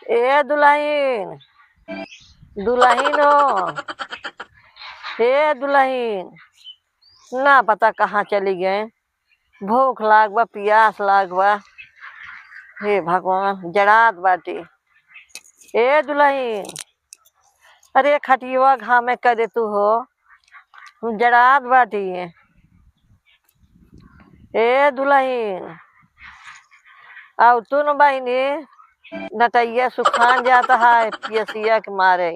ए दुल्हन, दुल्हन हो। ए दुल्हन, ना पता कहाँ चली गए। भूख लाग बा, प्यास लाग बा। हे भगवान, जड़ात बाटी। ए दुल्हन, अरे खटियुआ घामे करे तू हो, जड़ात बाटी। ए दुल्हन, अब तू न बहनी, नटैया सुखान जाता है पियसिया के मारे।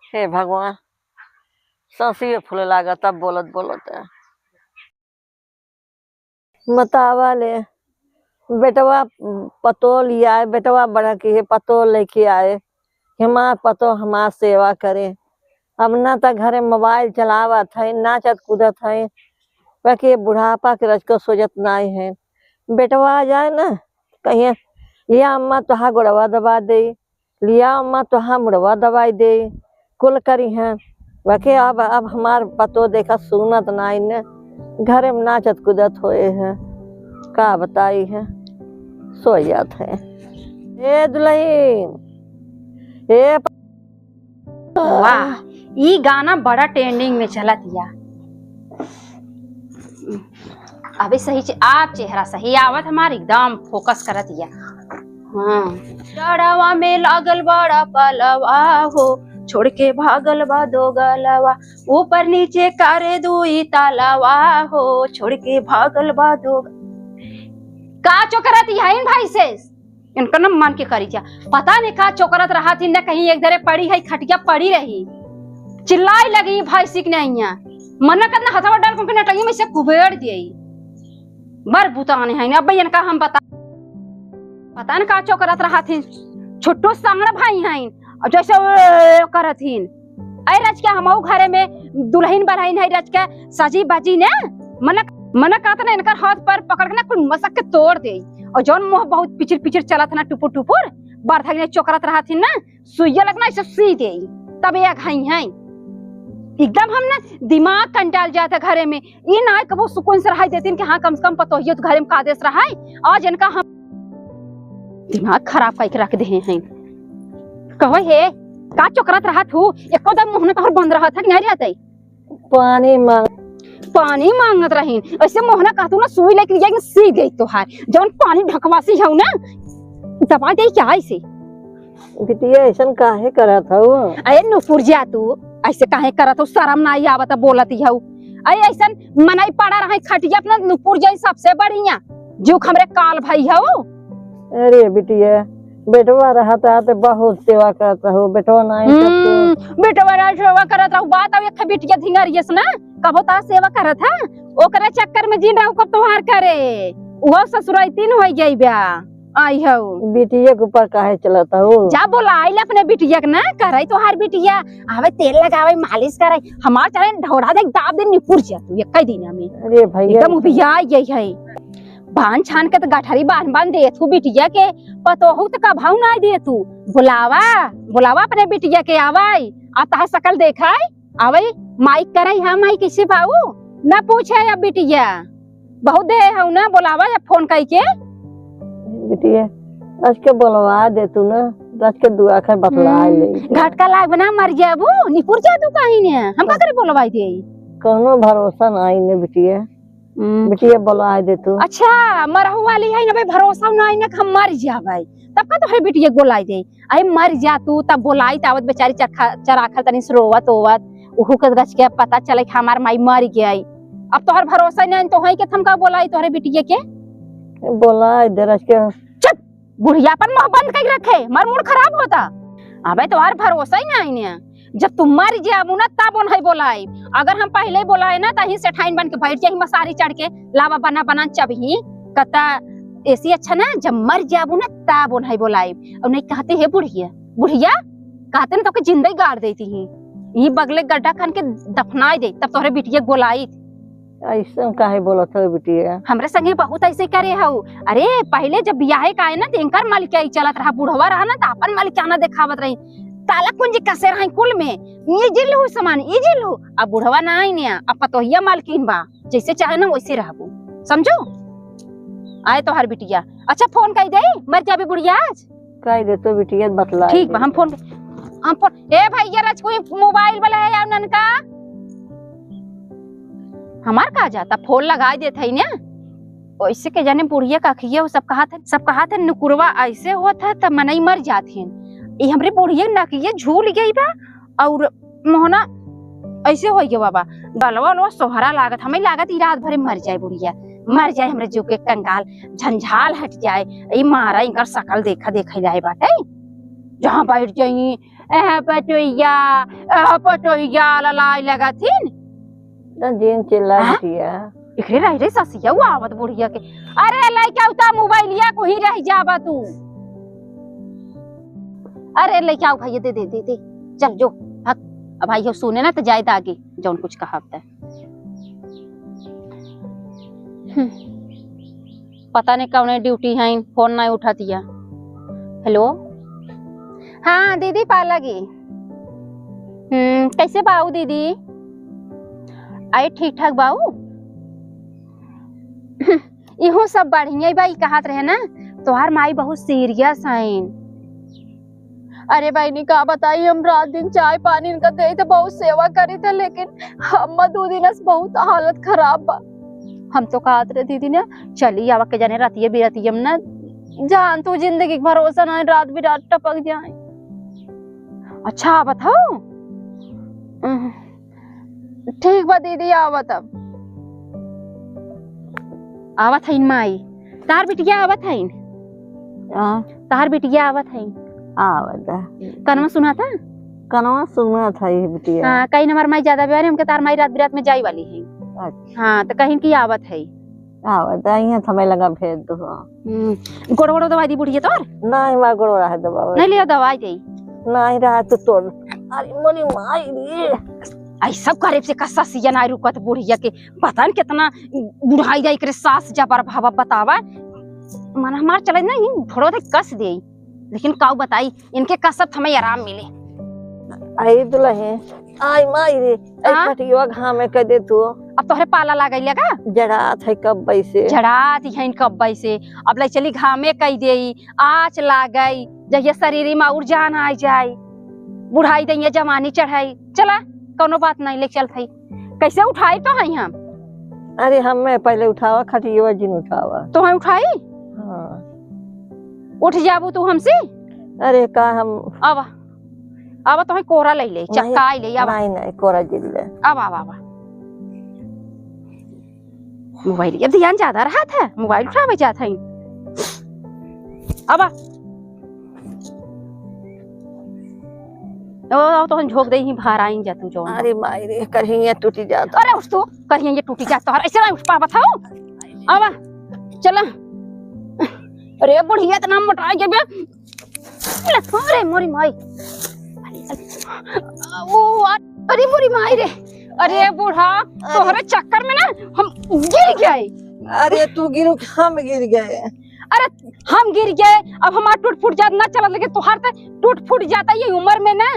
हे भगवान, सांसिए फूले लागा तब बोलत बोलत है। बतावा ले, बेटवा पतो लिया है, बेटवा बड़ा की पतो लेके आए, हमार पतो हमार सेवा करे। अब ना तो घरे मोबाइल चलावत है, नाचत कूदत है, बाकी बुढ़ापा के रज को सोचत नहीं है। बेटवा आ जाए ना, कहिए लिया अम्मा तुहा गोड़वा दबा दे, लिया अम्मा तुहा मुड़वा दवाई दे, कुल करी है। बाकी अब हमार पतो देखा सुनत नहीं ने, घरे में नाचत कूदत होए है, का बताई है, सो जात है। ए दुल्हन, ए वाह, ये गाना बड़ा ट्रेंडिंग में चलत या। अभी सही आप चेहरा सही आवत, हमार एकदम फोकस करत या। हाँ, डरावा में लागल बड़ा पलवा हो, छोड़ के भागल बा दो गलवा, ऊपर नीचे करे दुई तालावा हो, छोड़ के भागल बा दो। का चोकरत यही भाई से इनका न मन के करी जा, पता नहीं का चोकरत रहा थी न, कहीं एक धरे पड़ी है, खटिया पड़ी रही, चिल्लाई लगी भाई सीख नहीं मना करना हथवा डाल के नटंगी में से कुबेड़ दिए बर बुताने हैं। अब भैया का हम पता न का चोकरत रहा थी, छोटो सांगड़ भाई हैं जैसे करत हिन। अरे रज के हमऊ घरे में दुल्हन बरहन है, रज के सजी बाजी ने मना कहता ना इनका हाथ पर पकड़ के ना कुल मसक के तोड़ दे। और जौन मुंह बहुत पिचर पिचर चलत ना टुपुर टुपुर बरथक ने चोकरत रहा थी ना, सुइया लगना इसे सी दे तब ये घाई हैं। एकदम हम ना दिमाग कंटाल जाता घरे में, ये ना कबो सुकून से रहाई देती कि हाँ कम से कम पतो ही तो घरे में कादेश रहा है। आज इनका हम दिमाग खराब करके रख दे हैं। कहो हे का चोकरत रहा थू, एको दम मुंह में तोहर बंद रहा था कि नहीं रहते। पानी मांगत रही, ऐसे मोहना कहतू ना सुई लेके जाएगी सी गई तो है जौन पानी ढकवासी है ना दबा दे क्या ऐसे। बिटिया ऐसा काहे करत हो? अरे नुपुर जा तू ऐसे काहे करत हो, शर्म ना आवत बोलत ही हो। अरे ऐसा मनाई पड़ा रहा खटिया अपना नुपुर जाई सबसे बढ़िया जो हमरे काल भाई हो। अरे बिटिया बेटवा रहता तो बहुत सेवा करता हो, बेटवा नहीं बेटवा सेवा करत रहू। बात अब एक बिटिया धिंगरियस ना कबो ता सेवा करत है, ओकरे चक्कर में जीन रहू कब तोहार करे वो ससुराइतीन हो गई ब्या आई हो। बिटिया के ऊपर काहे चलता हो? जा बोला आइले अपने बिटिया के ना करे तोहार बिटिया आवे तेल लगावे मालिश करे, हमार चले ढोड़ा दे दाब दे निपुर जा तू एक दिन में। अरे भैया एकदम उबिया यही है, बांध छान के तो गठरी बांध दे तू बिटिया के, पतोहू तो का भाव ना दे तू। बुलावा अपने बिटिया के आवाई आता सकल देखा आवे माइक करे। हाँ माइक कैसे भाऊ ना पूछे अब बिटिया बहुत दे है ना, बुलावा या फोन कई के बिटिया आज के बोलवा दे तू ना, आज के दुआ कर बतला ले। घटका लाग बना मर जाबू निपुर जा तू कहीं ने हम का करे बोलवाई दे, कोनो भरोसा नहीं ने बिटिया। बिटिया बोला दे तू। अच्छा मरहु वाली है ना भाई, भरोसा नहीं ना हम मर जाबे तब का तो है बिटिया बोलाई दे। आई मर जा तू तब बोलाई तावत बेचारी चराखल तनी रोवत ओवत उहु के गछ के पता चले कि हमार माई मर गई। अब तोहर भरोसा नहीं तो है कि हम का बोलाई तोहरे बिटिया के बोला दे रज के। चुप बुढ़िया पर मुंह बंद कर रखे, मार मूड खराब होता। अबे तोहर भरोसा ही नहीं ने, जब तुम मर जाबू ना तब उन्हें बोलाई। अगर हम पहले बोलाए ना तही से ठाइन बन के बैठ जाही मसारी चढ़ के लावा बना बना चबही कता ऐसी अच्छा ना, जब मर जाबू ना तब उन्हें बोलाई। और नहीं कहते है बुढ़िया बुढ़िया कहते ना तो के जिंदगी गाड़ देती ही, ये बगले गड्ढा खान के दफनाई दे तब तोहरे बिटिया बोलाई। ऐसा काहे बोलत हो बिटिया? हमरे संगे बहुत ऐसे करे हो। अरे पहले जब बियाहे का है ना तेंकर मालिकाई चलत रहा, बुढ़वा रहा ना तो अपन मालिकाना दिखावत रही, ताला कुंजी कसे रही कुल में ये जिलू सामान ये जिलू। अब बुढ़वा ना आई ने अब पतोहिया मालकिन बा, जैसे चाहे ना वैसे रहबू समझो। आए तो हर बिटिया। अच्छा फोन कई दे मर जाबे बुढ़िया आज कह दे तो बिटिया बतला ठीक बा। हम फोन ए भैया राज कोई मोबाइल वाला है या ननका हमार कहा जाता फोन लगा देते है ना वैसे के जाने बुढ़िया का खिया सब कहा था नुकुरवा ऐसे होता तब मनई मर जाते ये हमरे बुढ़िया नकिया झूल गई बा और मोहना ऐसे हो गया बाबा गलवा लो सोहरा लागत हमें लागत ई रात भरे मर जाए बुढ़िया मर जाए हमरे जो के कंगाल झंझाल हट जाए ई मारा इनकर शकल देखा जाए बाटे जहां बैठ जाई ए पटोइया ललाई लगाथिन जीन चिल्ला बिटिया इकरे रह रे ससिया वो आवत बुढ़िया के अरे लइका उता मोबाइलिया को ही रह जाबा तू अरे लइका भाई दे चल जो अब भाई सुने ना तो जाए आगे जौन कुछ कहा पता नहीं कौन ड्यूटी है फोन नहीं उठा दिया। हेलो हाँ दीदी पालगी कैसे बाऊ दीदी आई ठीक ठाक बाऊ इहो सब बढ़िया भाई कहत रहे ना तोहार माई बहुत सीरियस है। अरे भाई ने कहा बताई हम रात दिन चाय पानी इनका दे तो बहुत सेवा करी थे लेकिन हम 2 दिन से बहुत हालत खराब बा। हम तो कहत रहे दीदी ने चली आवा के जाने रातिये बिरातिये हम ना जान तू जिंदगी भरोसा ना रात भी रात टपक जाए। अच्छा बताओ ठीक बा दीदी आवत अब आवत है माई तार बिटिया आवत है तार बिटिया आवत है कनवा सुना था ये बिटिया हाँ कहीं नंबर माई ज्यादा बिहार हमके तार माई रात बिरात में जाई वाली है। अच्छा हाँ तो कहीं की आवत है यहाँ समय लगा भेज दो गोड़ो दवाई दी बुढ़िया तोर नहीं मार गोड़ो रहा दवा नहीं लिया दवाई दे नहीं रहा तो तोड़ अरे मोरी माई रे ऐसा करे से कसा सिया ना रुकत बुढ़िया के पता न कितना बुढ़ाई जाई करे सास जबर भावा बतावा मन हमार चले ना थोड़ा सा कस दे लेकिन काऊ बताई इनके कसब हमें आराम मिले। आई दुल्हे आई माई रे कटियो घाम में कह दे तू अब तोहरे पाला लागई लगा जड़ात है कब बैसे जड़ात है कब बैसे अब ले चली घामे कह दे आँच लागई जहिया शरीर में और जान आ जाए बुढ़ाई दैया जवानी चढ़ाई चला कोनो बात नहीं ले चल थई कैसे उठाई तो है हम अरे हम मैं पहले उठावा खटियो जिन उठावा तो है उठाई हाँ उठ जाबू तू हमसे अरे का हम आवा तो है कोरा ले ले चक्काई ले आवा नहीं कोरा जिल ले आवा मोबाइल ये ध्यान ज्यादा रहा था मोबाइल उठावे जाता है आवा ओ तो हम झोक दे ही बाहर आई जा तू जो अरे माई रे कहीं टूटी जाता अरे उठ तो कहीं ये टूटी जाता है ऐसे ना उठ पा बताओ आवा चला अरे बुढ़िया इतना मोटा गया बे अरे मोरी माई ओ अरे मोरी माई रे अरे बूढ़ा तोहरे चक्कर में ना हम गिर गए। अरे तू गिरू हम गिर गए अरे हम गिर गए अब हमारा टूट फूट जाता ना चला लेकिन तुहार तो टूट फूट जाता ये उम्र में ना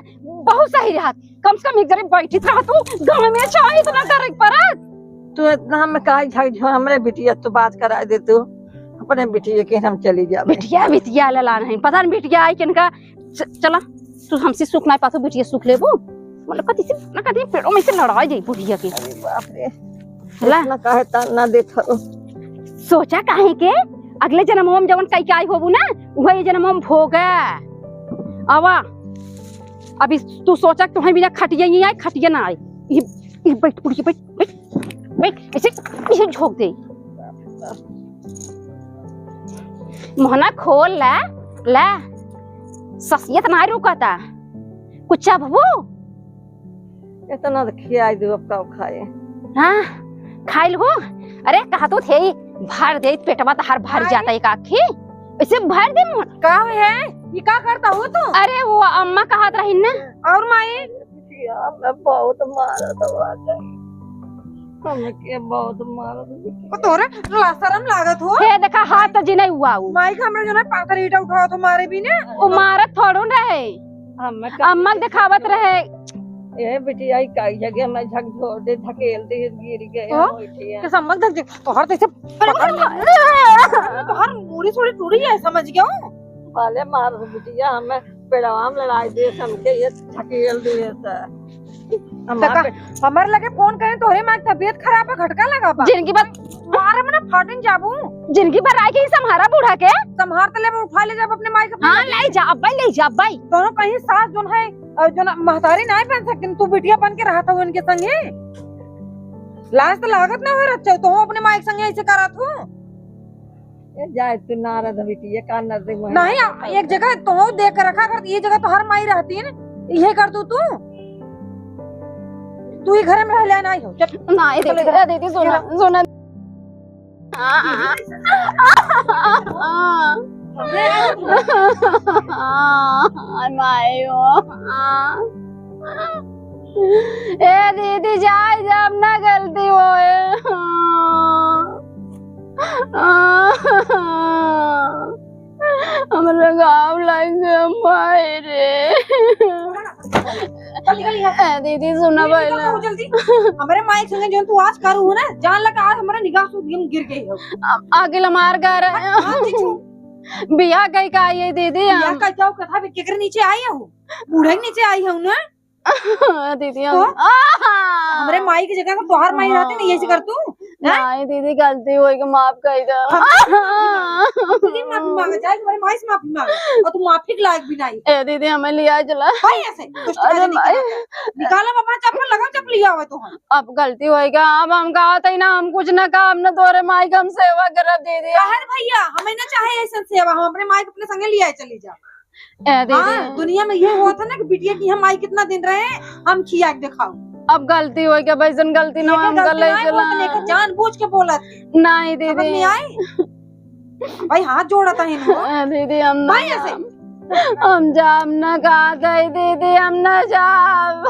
बहुत सही रहा कम से कम एक जगह बैठी रहा तू गांव में चाहे इतना करे पर तू इतना हम काई झक हमरे बिटिया तू बात करा दे तू अपने बिटिया के हम चली जा बिटिया लला नहीं पता नहीं बिटिया आई किनका चला तू हमसे सुख ना पातो बिटिया सुख लेबो मतलब कति पेड़ों में से लड़ाई जाई बुढ़िया के। अरे बाप रे ना काहे तना देखो सोचा काहे के अगले जन्म हम जवन कई आई होबू ना वही जन्म हम भोगा आवा अभी तू सोचा तुम्हें बिना खटिया नहीं आई खटिया ना आई ये बैठ बुढ़िया बैठ ऐसे झोंक दे मोहना खोल ला ससियत ना रुकता कुछ बबू इतना खियाई दो अब का खाए हाँ खाई लो अरे कहा तो थे भर दे पेटवा तो हर भर जाता एक आखी ऐसे भर दे का है ये का करता हो तू अरे वो अम्मा कहत रही ना और माई मैं बहुत मारा दवा के बहुत मारा को तोरे लाशरम लागत हो हे देखा हाथ जी नहीं हुआ माई का हमरा जो ना पाकर ईटा उठाओ तो मारे भी ने वो मारत थोड़ो रहे अम्मा दिखावत रहे ये बिटिया कई जगह मैं झकझोर दे धकेल दे गिर गए हाँ? उठिया के सम्मत धक दे तोहर तैसे पकड़ ले तोहर मूड़ी थोड़ी टूटी है समझ गया हूं वाले मार बिटिया हमें पेड़वाम लड़ाई दे हमके ये धकेल दिए हमर लगे फोन करे तोहरे मां की तबीयत खराब है घटका लगा बा जिनकी बात मारे मने फाटिन जाबू जिनकी बात आए के संहारा बूढ़ा के संभार तले में उठा ले जब अपने माई के हाँ ले जा अब्बाई ले जा अब्बाई दोनों कहीं सास जोन है जो महतारी नहीं बन सकती तू बिटिया बन के रहा था उनके संगे लाज तो लागत ना हो रहा तो अपने माई के संगे ऐसे करा तू जाए तू नारद बिटिया का नजर नहीं एक जगह तो देख कर रखा कर ये जगह तो हर माई रहती है ना ये कर तू ही घर में रह लेना ही हो चल नहीं दीदी दीदी सुना सुना मायो ए दीदी जाए जब ना गलती होए हमरा गाँव लाएंगे माए रे दीदी सुना पहले जल्दी हमारे माई संगे जो तू आज करू हो ना जान लगा आज हमारा निगाह से गिर गई हो आगे लमार कर बिया कहीं का आई है दीदी या का जाओ कथा भी केकर नीचे आई हूं बूढ़े के नीचे आई हूं ना दीदी हमारे माई की जगह तोहार माई रहती नहीं ऐसे कर तू नहीं दीदी गलती हुई कि माफ कर दो दीदी माफी मांगे जाए हमारे माई से माफी मांगे और तू माफी के लायक भी नहीं ए दीदी हमें लिया चला भाई ऐसे निकाला अपना चप्पल लगा चप्पल लिया हुआ तो अब गलती होएगा अब हम कहा था ना हम कुछ ना कहा हमने तोरे माई का हम सेवा कर दीदी भैया हमें ना चाहे ऐसा सेवा हम अपने माई को अपने संगे लिया चली जा दीदी हाँ, दुनिया में ये हुआ था ना कि बिटिया की हम माई कितना दिन रहे हम खिया के दिखाओ अब गलती हो गया भाई जन गलती ना हम कर ले चला जानबूझ के बोला नहीं दीदी नहीं आए भाई हाथ जोड़ा था इन्होंने दीदी हम भाई ऐसे हम जाम ना कहा था दीदी हम ना जाम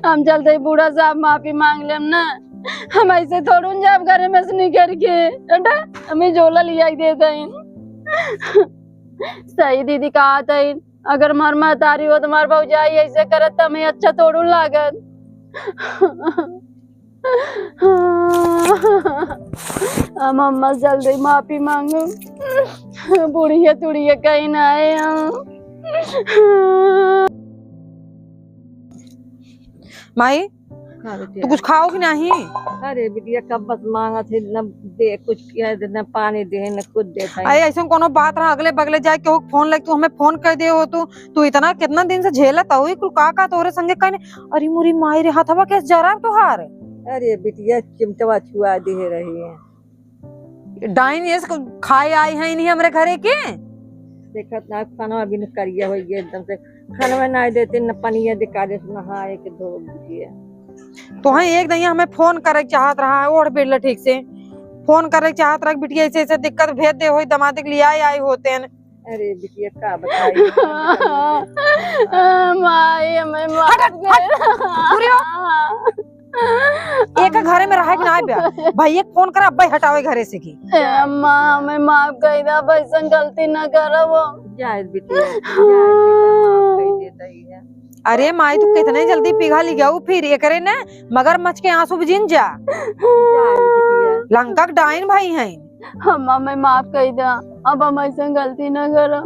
हम चलते ही बूढ़ा साहब माफी मांग ले ना हम ऐसे थोड़ा जाब घर में से निकल के हमें झोला लिया देता है सही दीदी कहा था अगर मार महतारी हो तो मार भौजाई ऐसे करत तो हमें अच्छा थोड़ू लागत हम अम्मा जल्दी माफी मांगो बुढ़िया तुड़िया कहीं ना आए माई तू कुछ खाओगी नहीं अरे बिटिया कब बस मांगा थे न दे कुछ किया न पानी दे न कुछ देता अरे ऐसा कोनो बात रहा अगले बगले जाके केहू फोन लग तू हमें फोन कर दे हो तू इतना कितना दिन से झेलत हुई कुल का तोरे संगे कहने अरे मुरी माई रे हथवा कैसे जरा तोहार अरे बिटिया चिमटवा छुआ दे रही है डाइन ये खाए आई है नहीं हमारे घरे के देखत ना खाना भी न करिया हो गया एकदम से खाना में ना देते न पनिया दिखा दे नहाए के धो दिए तो हाँ एक दिन हमें फोन करे चाहत रहा है ओढ़ बेड़ ठीक से फोन करे चाहत रहा बिटिया ऐसे ऐसे दिक्कत भेज दे हो दमाद के लिए आए होते हैं अरे बिटिया का बताइए माई हमें एक घर में रहा ना बया भाई एक फोन करा भाई हटावे घरे से की अम्मा हमें माफ कर दे पैसा गलती न करो जाए बिटिया जाए देता ही है अरे माई तू कितने जल्दी पिघा ली गया फिर ये करे ना मगर मच के आंसू बिजिन जा लंका डाइन भाई हैं हम हमें माफ कर दे अब हम ऐसा गलती न करो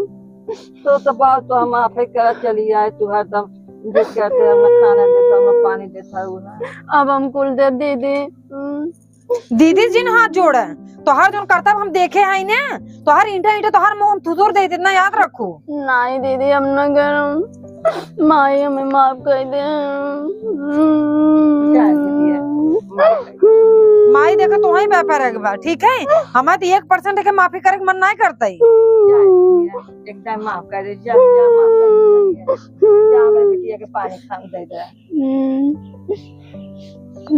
तो सब तो हम आप कर चली आए तू हरदम जो कहते हैं मैं खाना देता हूँ मैं पानी देता हूँ ना अब हम कुल दे दीदी दीदी जिन हाथ जोड़े तो हर जो करता हम देखे हैं ना तो हर ईंटा ईंटा तो हर मुंह थुथुर दे इतना याद रखो नहीं दीदी हम न करो माई हमें माफ कर दे माई देखा तो वही व्यापार है ठीक है हमें तो 1% के माफी करे मन नहीं करता ही एकदम माफ कर दे जा माफ कर दे हमारे बिटिया के पानी खान दे दे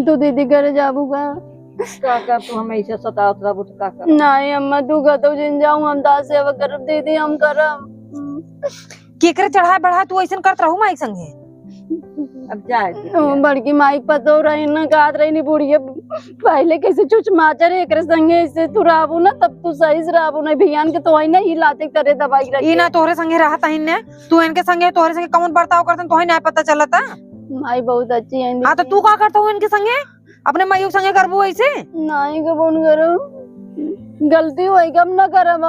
तो दीदी घर जाबूगा का तू हमेशा सतावत रहबू तो का कर नहीं अम्मा तू तो जिन जाऊं हम दास सेवा करब दीदी हम करब केकरे चढ़ाए बढ़ा तू ऐसा करत रहू माई संगे अब जाए बड़की माइक पतो रही न कात रही नी बुढ़िया पहले कैसे चुच माचर एक संगे ऐसे तू राबू ना तब तू सही से राबू ना भियान के तो ना ही लाते करे दवाई रख ई ना तोहरे संगे रहता ही ने तू इनके संगे तोहरे संगे कौन बर्ताव करतन तोहे ना पता चलता। माई बहुत अच्छी है हां तो तू का करता हो इनके संगे अपने माइयों के संगे करबू ऐसे नहीं कबून करो गलती होई कम ना करब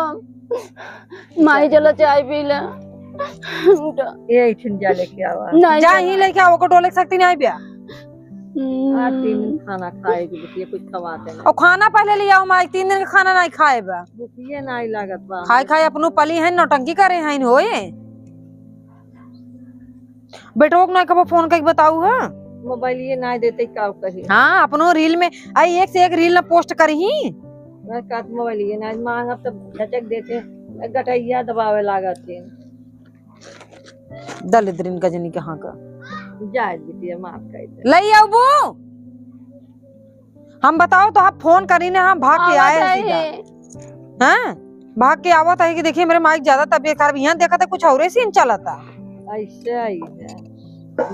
माई चलो चाय पी ले ये छिन जा लेके आवा नहीं जा ही लेके आओ को टोले सकती नहीं बिया आज 3 दिन खाना खाएगी बिटिया कुछ खवाते नहीं और खाना पहले ले आओ माई 3 दिन का खाना नहीं खाए बा भूखिए नहीं लागत बा खाए खाए अपनो पली है नौटंकी करे हैं होए बेटो को ना कब फोन करके बताऊ है मोबाइल ये नहीं देते का कही हाँ अपनो रील में आई एक से एक रील ना पोस्ट करही मैं काट मोबाइल ये नहीं मांगब तो झटक देते गटैया दबावे लागत है दलिद्रिन का जनी कहाँ का जाए बिटिया माफ कर दे लई आओ बू हम बताओ तो आप फोन करी ने हम भाग के आए सीधा हैं भाग के आवत है कि देखिए मेरे माइक ज्यादा तबीयत खराब यहाँ देखा था कुछ और सीन चला था ऐसे ही है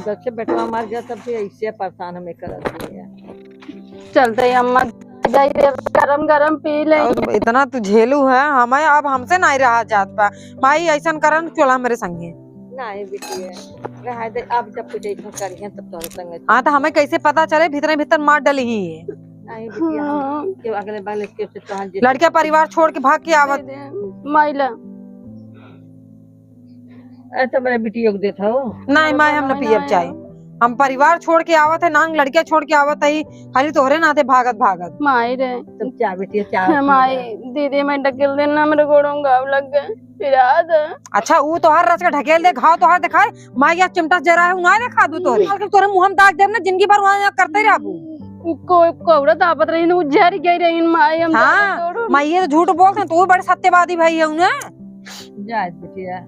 जब से बेटवा मर गया तब से ऐसे परेशान हमें करत है चलते अम्मा जाइए गरम गरम पी ले और इतना तू झेलू है हमें अब हमसे नहीं रहा जात पा माई ऐसा करन चला मेरे संगे नहीं बिटिया रहा दे अब जब कुछ ऐसा करिए तब तोरे संग हाँ तो हमें कैसे पता चले भीतर भीतर मार डली ही है नहीं बिटिया हम के अगले बार के से तोहन जे लड़किया परिवार छोड़ के भाग के आवत माइला ऐसा मेरे बिटिया को देता हो नहीं माई हम न पियब चाहे हम परिवार छोड़ के आवत है नांग लड़किया छोड़ के आवत है खाली तोहरे नाते भागत भागत माई रे तुम चाय बिटिया चाय माई दीदी मैं ढकेल देना मेरे गोड़ों में घाव लग गए फिर याद है अच्छा वो तोहार रस का ढकेल दे घाव तोहार दिखाए माई या चिमटा जरा है उन्हें दिखा दू तोहरे तोरे मुंह में दाग दे ना जिंदगी भर वहां करते रहबू कोई कोबरा तापत रही न जहर गई रही माई हम हाँ माई ये तो झूठ बोलते तू बड़े सत्यवादी भाई है उन्हें जाए बिटिया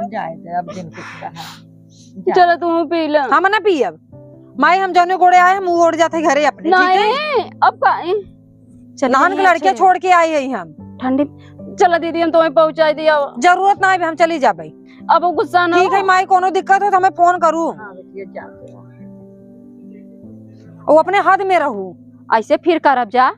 जाए दे अब दिन कुछ कहा चलो तुम पी ले हम ना पियब माई हम जौने गोड़े आए हम उड़ जाते घरे अपने नहीं अब काहे नान के लड़कियां छोड़ के आई है हम ठंडी चलो दीदी हम तुम्हें पहुंचा दिया जरूरत ना है हम चली जा भाई अब वो गुस्सा ना ठीक है माई कोनो दिक्कत हो तो हमें फोन करूँ हां बिटिया जा वो अपने हद में रहूं ऐसे फिर करब जा